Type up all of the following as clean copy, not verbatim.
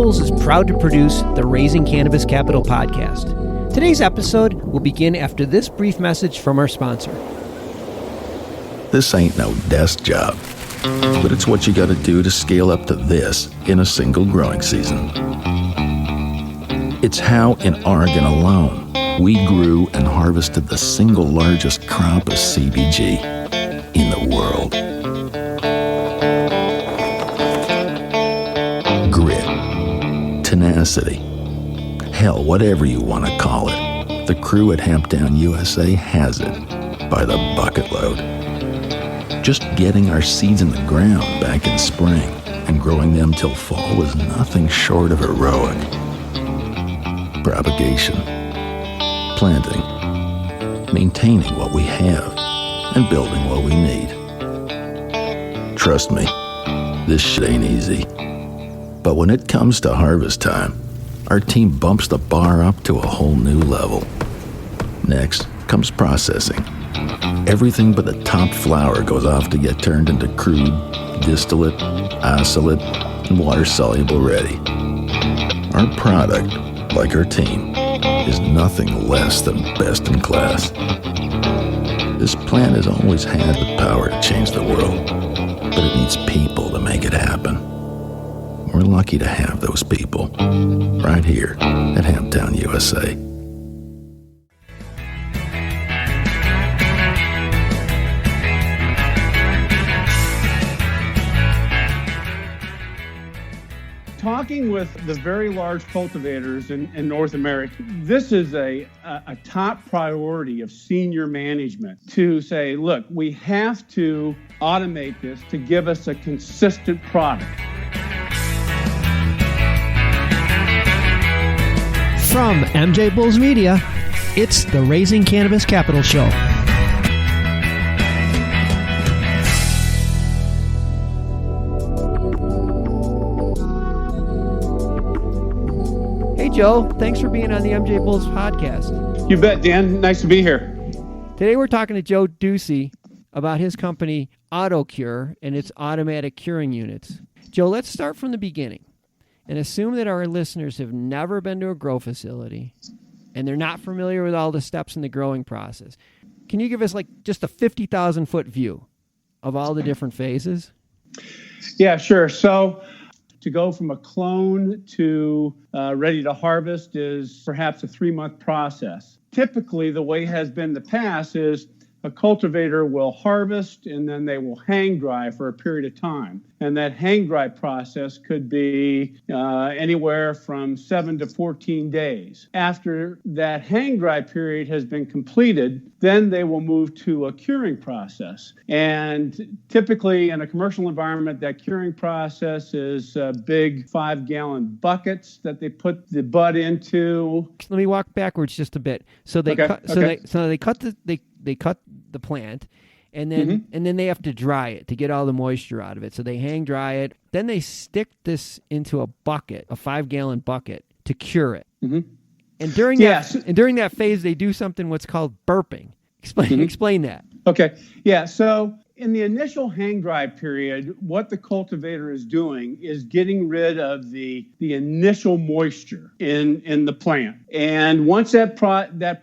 MJBulls is proud to produce the Raising Cannabis Capital podcast. Today's episode will begin after this brief message from our sponsor. This ain't no desk job, but it's what you got to do to scale up to this in a single growing season. It's how, in Oregon alone, we grew and harvested the single largest crop of CBG in the world. Grit, tenacity, hell, whatever you want to call it. The crew at Hamptown USA has it by the bucket load. Just getting our seeds in the ground back in spring and growing them till fall was nothing short of heroic. Propagation, planting, maintaining what we have, and building what we need. Trust me, this shit ain't easy. But when it comes to harvest time, our team bumps the bar up to a whole new level. Next comes processing. Everything but the top flower goes off to get turned into crude, distillate, isolate, and water-soluble ready. Our product, like our team, is nothing less than best in class. This plant has always had the power to change the world, but it needs people to make it happen. We're lucky to have those people right here at Hamptown USA. Talking with the very large cultivators in North America, this is a top priority of senior management to say, look, we have to automate this to give us a consistent product. From MJBulls Media, it's the Raising Cannabis Capital Show. Hey Joe, thanks for being on the MJBulls podcast. You bet, Dan. Nice to be here. Today we're talking to Joe Ducey about his company AutoCure and its automatic curing units. Joe, let's start from the beginning and assume that our listeners have never been to a grow facility and they're not familiar with all the steps in the growing process. Can you give us like just a 50,000-foot view of all the different phases? Yeah, sure. So to go from a clone to ready to harvest is perhaps a 3-month process. Typically, the way it has been in the past is a cultivator will harvest and then they will hang dry for a period of time. And that hang dry process could be anywhere from 7 to 14 days. After that hang dry period has been completed, then they will move to a curing process. And typically in a commercial environment, that curing process is big 5-gallon buckets that they put the bud into. Let me walk backwards just a bit. So they cut the plant, and then they have to dry it to get all the moisture out of it. So they hang dry it. Then they stick this into a bucket, a 5-gallon bucket, to cure it. Mm-hmm. And during that phase, they do something what's called burping. Explain that. Okay. Yeah. So in the initial hang dry period, what the cultivator is doing is getting rid of the initial moisture in the plant. And once that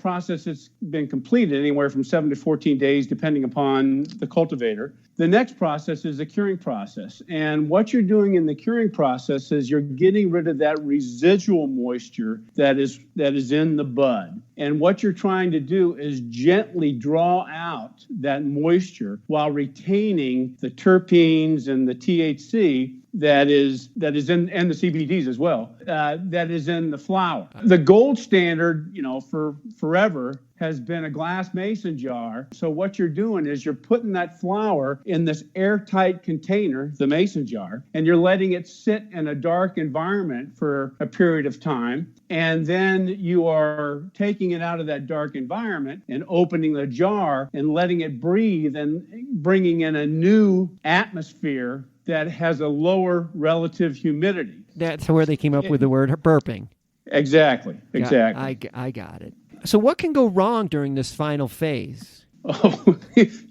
process has been completed, anywhere from 7 to 14 days, depending upon the cultivator, the next process is the curing process. And what you're doing in the curing process is you're getting rid of that residual moisture that is in the bud. And what you're trying to do is gently draw out that moisture while retaining the terpenes and the THC that is in, and the CBDs as well, that is in the flower. The gold standard, for forever has been a glass mason jar. So what you're doing is you're putting that flower in this airtight container, the mason jar, and you're letting it sit in a dark environment for a period of time. And then you are taking it out of that dark environment and opening the jar and letting it breathe and bringing in a new atmosphere that has a lower relative humidity. That's where they came up with the word burping. Exactly. I got it. So what can go wrong during this final phase? Oh,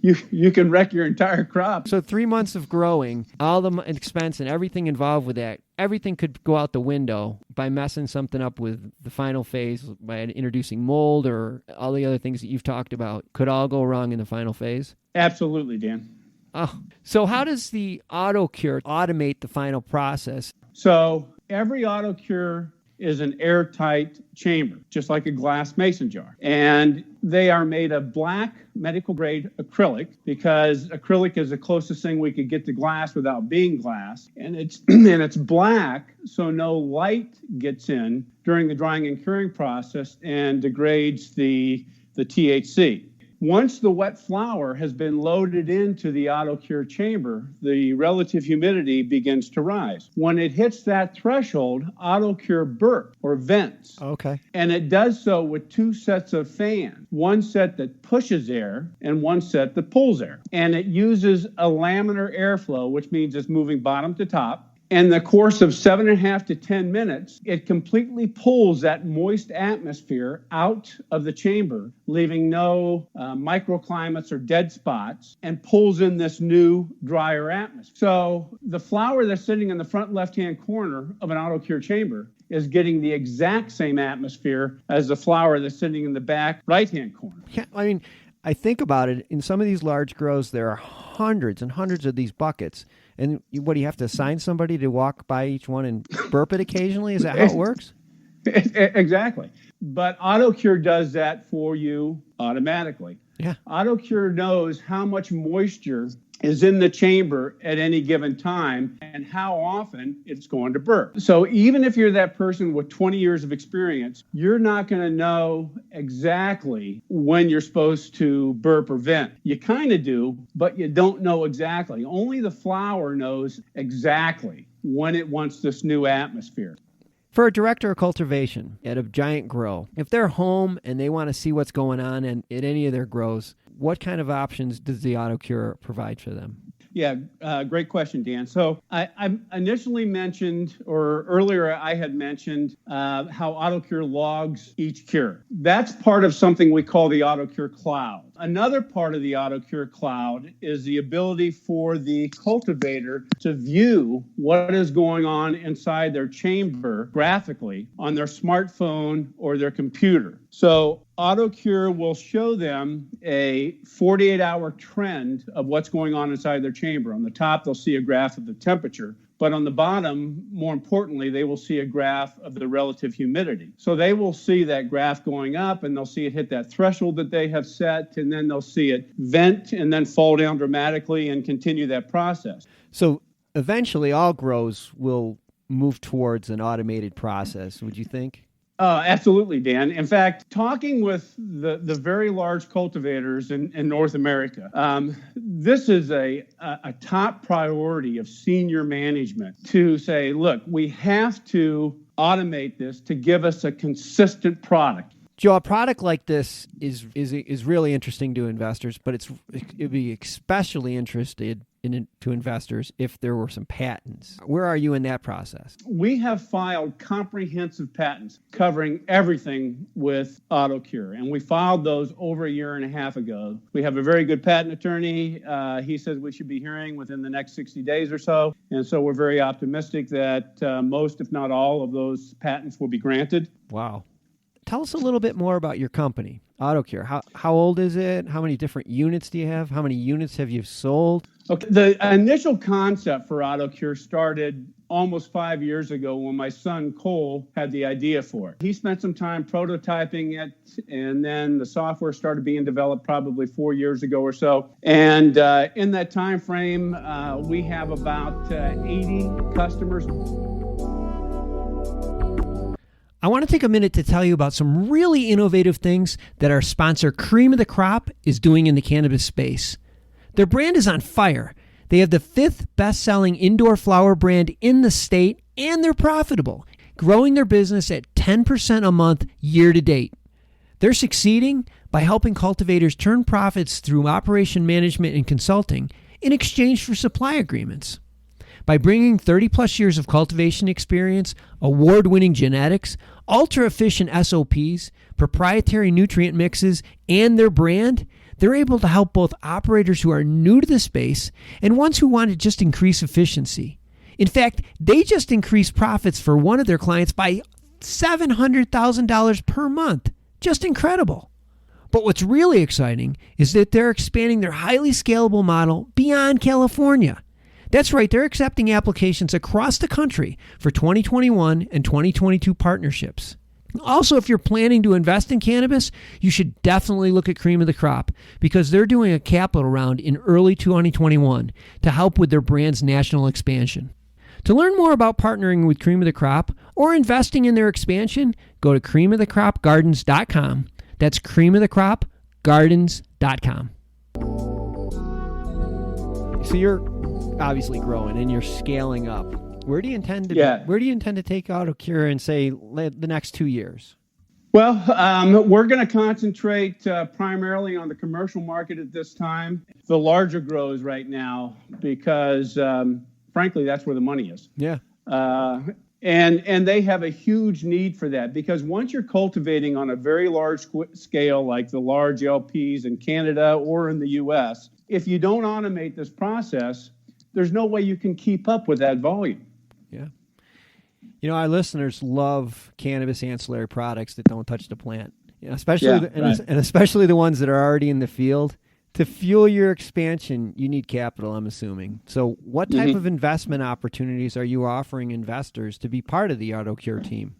you can wreck your entire crop. So 3 months of growing, all the expense and everything involved with that, everything could go out the window by messing something up with the final phase, by introducing mold or all the other things that you've talked about. Could all go wrong in the final phase? Absolutely, Dan. Oh, so how does the AutoCure automate the final process? So every AutoCure is an airtight chamber, just like a glass mason jar. And they are made of black medical grade acrylic, because acrylic is the closest thing we could get to glass without being glass. And it's black, so no light gets in during the drying and curing process and degrades the THC. Once the wet flower has been loaded into the AutoCure chamber, the relative humidity begins to rise. When it hits that threshold, AutoCure burps or vents. Okay. And it does so with two sets of fans, one set that pushes air and one set that pulls air. And it uses a laminar airflow, which means it's moving bottom to top. In the course of 7.5 to 10 minutes, it completely pulls that moist atmosphere out of the chamber, leaving no microclimates or dead spots, and pulls in this new, drier atmosphere. So the flower that's sitting in the front left-hand corner of an AutoCure chamber is getting the exact same atmosphere as the flower that's sitting in the back right-hand corner. Yeah, I mean, I think about it. In some of these large grows, there are hundreds and hundreds of these buckets. And what, do you have to assign somebody to walk by each one and burp it occasionally? Is that how it works? Exactly. But AutoCure does that for you automatically. Yeah. AutoCure knows how much moisture is in the chamber at any given time and how often it's going to burp. So even if you're that person with 20 years of experience, you're not going to know exactly when you're supposed to burp or vent. You kind of do, but you don't know exactly. Only the flower knows exactly when it wants this new atmosphere. For a director of cultivation at a giant grow, if they're home and they want to see what's going on at any of their grows, what kind of options does the AutoCure provide for them? Yeah, great question, Dan. So I initially mentioned, or earlier I had mentioned, how AutoCure logs each cure. That's part of something we call the AutoCure Cloud. Another part of the AutoCure Cloud is the ability for the cultivator to view what is going on inside their chamber graphically on their smartphone or their computer. So AutoCure will show them a 48-hour trend of what's going on inside their chamber. On the top, they'll see a graph of the temperature. But on the bottom, more importantly, they will see a graph of the relative humidity. So they will see that graph going up, and they'll see it hit that threshold that they have set, and then they'll see it vent and then fall down dramatically and continue that process. So eventually all grows will move towards an automated process, would you think? Absolutely, Dan. In fact, talking with the very large cultivators in North America, this is a top priority of senior management to say, look, we have to automate this to give us a consistent product. Joe, a product like this is really interesting to investors, but it'd be especially interested to investors if there were some patents. Where are you in that process? We have filed comprehensive patents covering everything with AutoCure, and we filed those over a year and a half ago. We have a very good patent attorney. He says we should be hearing within the next 60 days or so, and so we're very optimistic that most, if not all, of those patents will be granted. Wow. Tell us a little bit more about your company, AutoCure. How old is it? How many different units do you have? How many units have you sold? Okay. The initial concept for AutoCure started almost 5 years ago when my son Cole had the idea for it. He spent some time prototyping it, and then the software started being developed probably 4 years ago or so. And in that time frame, we have about 80 customers. I want to take a minute to tell you about some really innovative things that our sponsor, Cream of the Crop, is doing in the cannabis space. Their brand is on fire. They have the 5th best-selling indoor flower brand in the state, and they're profitable, growing their business at 10% a month year to date. They're succeeding by helping cultivators turn profits through operation management and consulting in exchange for supply agreements. By bringing 30-plus years of cultivation experience, award-winning genetics, ultra-efficient SOPs, proprietary nutrient mixes, and their brand, They're able to help both operators who are new to the space and ones who want to just increase efficiency. In fact, they just increased profits for one of their clients by $700,000 per month. Just incredible. But what's really exciting is that they're expanding their highly scalable model beyond California. That's right, they're accepting applications across the country for 2021 and 2022 partnerships. Also, if you're planning to invest in cannabis, you should definitely look at Cream of the Crop because they're doing a capital round in early 2021 to help with their brand's national expansion. To learn more about partnering with Cream of the Crop or investing in their expansion, go to creamofthecropgardens.com. That's creamofthecropgardens.com. So you're obviously growing and you're scaling up. Where do you intend to take AutoCure in, say, the next 2 years? Well, we're going to concentrate primarily on the commercial market at this time. The larger grows right now because, frankly, that's where the money is. Yeah. And they have a huge need for that because once you're cultivating on a very large scale, like the large LPs in Canada or in the U.S., if you don't automate this process, there's no way you can keep up with that volume. Yeah. You know, our listeners love cannabis ancillary products that don't touch the plant, especially especially the ones that are already in the field. To fuel your expansion, you need capital, I'm assuming. So what type of investment opportunities are you offering investors to be part of the AutoCure team?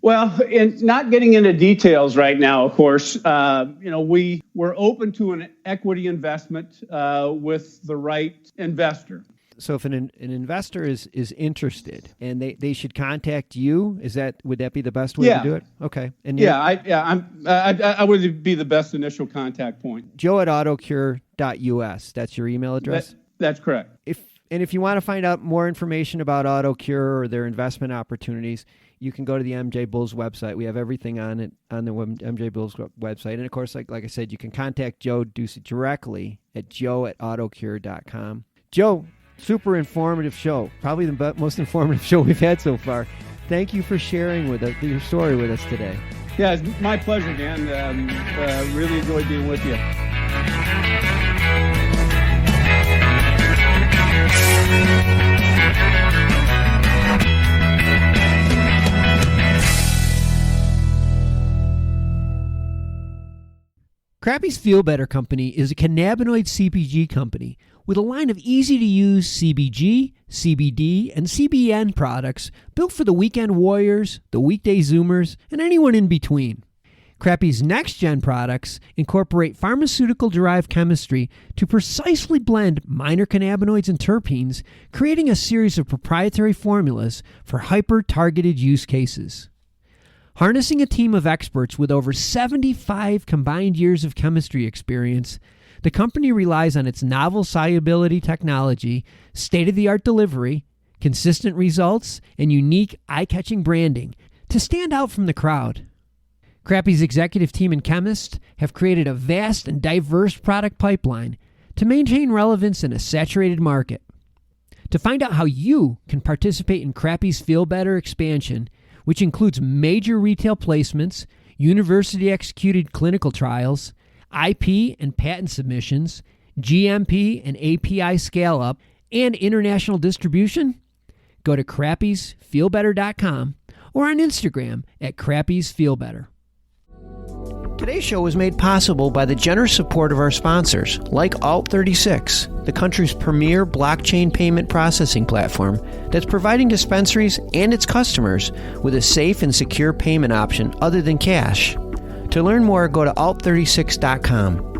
Well, in not getting into details right now, of course, we're open to an equity investment with the right investor. So if an investor is interested and they should contact you, would that be the best way to do it? Okay. And I would be the best initial contact point. Joe at AutoCure.us. That's your email address? That's correct. If you want to find out more information about AutoCure or their investment opportunities, you can go to the MJBulls website. We have everything on it on the MJBulls website. And of course, like I said, you can contact Joe Ducey directly at joe@AutoCure.com. Joe, super informative show. Probably the most informative show we've had so far. Thank you for sharing with us your story with us today. Yeah, it's my pleasure, Dan. Really enjoyed being with you. Crappie's Feel Better Company is a cannabinoid CPG company with a line of easy-to-use CBG, CBD, and CBN products built for the weekend warriors, the weekday Zoomers, and anyone in between. Crappie's next-gen products incorporate pharmaceutical-derived chemistry to precisely blend minor cannabinoids and terpenes, creating a series of proprietary formulas for hyper-targeted use cases. Harnessing a team of experts with over 75 combined years of chemistry experience, the company relies on its novel solubility technology, state-of-the-art delivery, consistent results, and unique eye-catching branding to stand out from the crowd. Crappie's executive team and chemists have created a vast and diverse product pipeline to maintain relevance in a saturated market. To find out how you can participate in Crappie's Feel Better expansion, which includes major retail placements, university-executed clinical trials, IP and patent submissions, GMP and API scale-up, and international distribution, go to crappiesfeelbetter.com or on Instagram at crappiesfeelbetter. Today's show was made possible by the generous support of our sponsors, like Alt36, the country's premier blockchain payment processing platform that's providing dispensaries and its customers with a safe and secure payment option other than cash. To learn more, go to alt36.com.